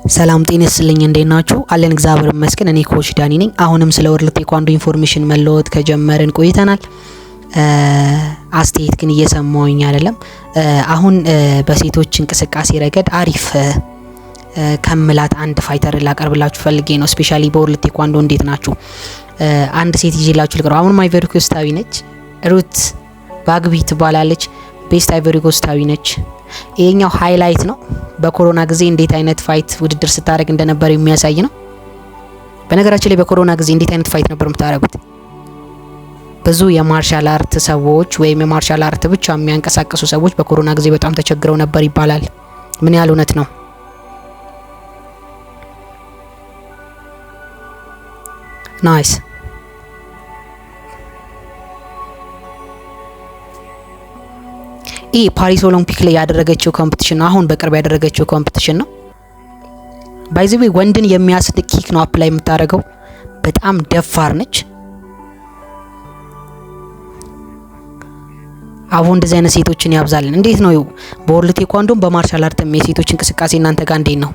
ሰላም ጤና ይስጥልኝ እንዴት ናችሁ? አለን እግዚአብሔር ይመስገን። እኔ ኮች ዳኒ ነኝ። አሁንም ስለ ወርልድ ቴኳንዶ ኢንፎርሜሽን መለወጥ ከጀመርን ቆይተናል። አስተያየት ግን እየሰማሁኝ አይደለም። አሁን በሴቶች እንቅስቃሴ ረገድ አሪፍ ከምላት አንድ ፋይተር ላቀርብላችሁ ፈልጌ ነው። ስፔሻሊ በወርልድ ቴኳንዶ እንዴት ናችሁ? አንድ ሴት ይዤላችሁ ልቀር። አሁን አይቮሪ ኮስታዊ ነች። ሩት ባግቢ ትባላለች። ቤስት አይቮሪ ኮስታዊ ነች። ይሄኛው ሃይላይት ነው። በኮሮና ጊዜ እንዴት አይነት ፋይት ውድድር ስታደርግ እንደነበር የሚያሳይ ነው። በነገራችን ላይ በኮሮና ጊዜ እንዴት አይነት ፋይት ነበር የምታደርጉት? ብዙ የማርሻል አርት ሰዎች ወይም የማርሻል አርት ብቻ የሚያንቀሳቅሱ ሰዎች በኮሮና ጊዜ በጣም ተቸግረው ነበር ይባላል። ምን ያህል እውነት ነው? ናይስ። ይህ ፓሪስ ኦሎምፒክ ላይ ያደረገችው ኮምፒቲሽን ነው። አሁን በቅርብ ያደረገችው ኮምፒቲሽን ነው። ባይዘዌ ወንድን የሚያስንቅ ኪክ ነው አፕላይ የምታደርገው። በጣም ደፋር ነች። አሁን እንደዚህ አይነት ሴቶችን ያብዛልን። እንዴት ነው በወርልድ ቴኳንዶም በማርሻል አርትም የሴቶች እንቅስቃሴ እናንተ ጋር እንዴት ነው?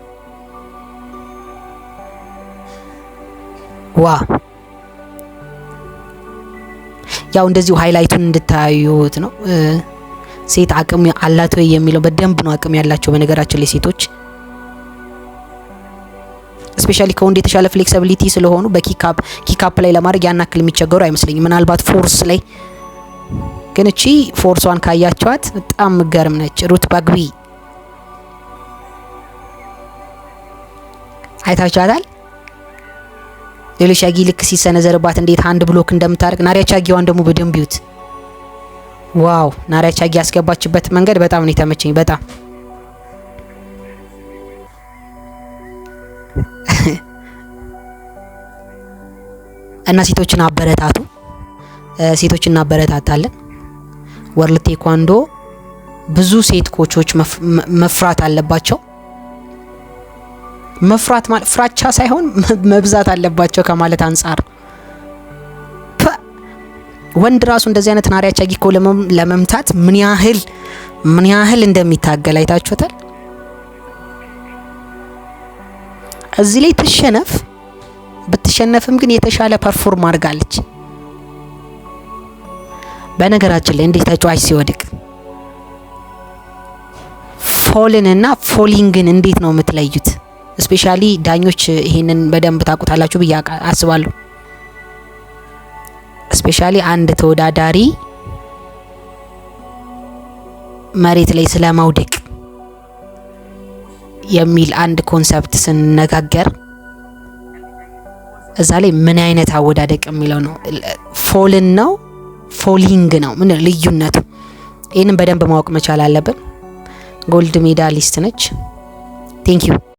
ዋ ያው እንደዚሁ ሃይላይቱን እንድታዩት ነው። ሴት አቅም አላት ወይ የሚለው በደንብ ነው አቅም ያላቸው። በነገራችን ላይ ሴቶች ስፔሻሊ ከወንድ የተሻለ ፍሌክሲቢሊቲ ስለሆኑ በኪካፕ ላይ ለማድረግ ያናክል የሚቸገሩ አይመስለኝም። ምናልባት ፎርስ ላይ ግን እቺ ፎርሷን ካያቸዋት በጣም ምገርም ነች። ሩት ባግቢ አይታችኋታል? ሌሎች ቻጊ ልክ ሲሰነዘርባት እንዴት ሃንድ ብሎክ እንደምታደርግ ናሪያ ቻጊዋን ደግሞ በደንብ ይዩት። ዋው ናሪያ ቻጊ ያስገባችበት መንገድ በጣም ነው የተመቸኝ። በጣም እና ሴቶችን አበረታቱ። ሴቶችን እናበረታታለን። ወርልድ ቴኳንዶ ብዙ ሴት ኮቾች መፍራት አለባቸው። መፍራት ማለት ፍራቻ ሳይሆን መብዛት አለባቸው ከማለት አንፃር ወንድ ራሱ እንደዚህ አይነት ናሪያ ቻጊ እኮ ለመምታት ምን ያህል እንደሚታገል አይታችሁታል። እዚህ ላይ ብትሸነፍም ግን የተሻለ ፐርፎርም አድርጋለች። በነገራችን ላይ እንዴት ተጫዋች ሲወድቅ ፎልን እና ፎሊንግን እንዴት ነው የምትለዩት? ስፔሻሊ ዳኞች ይሄንን በደንብ ታውቁታላችሁ ብዬ አስባለሁ። ስፔሻሊ አንድ ተወዳዳሪ መሬት ላይ ስለማውደቅ የሚል አንድ ኮንሰፕት ስንነጋገር እዛ ላይ ምን አይነት አወዳደቅ የሚለው ነው። ፎልን ነው ፎሊንግ ነው ምን ልዩነቱ? ይሄንን በደንብ ማወቅ መቻል አለብን። ጎልድ ሜዳሊስት ነች። ቴንክ ዩ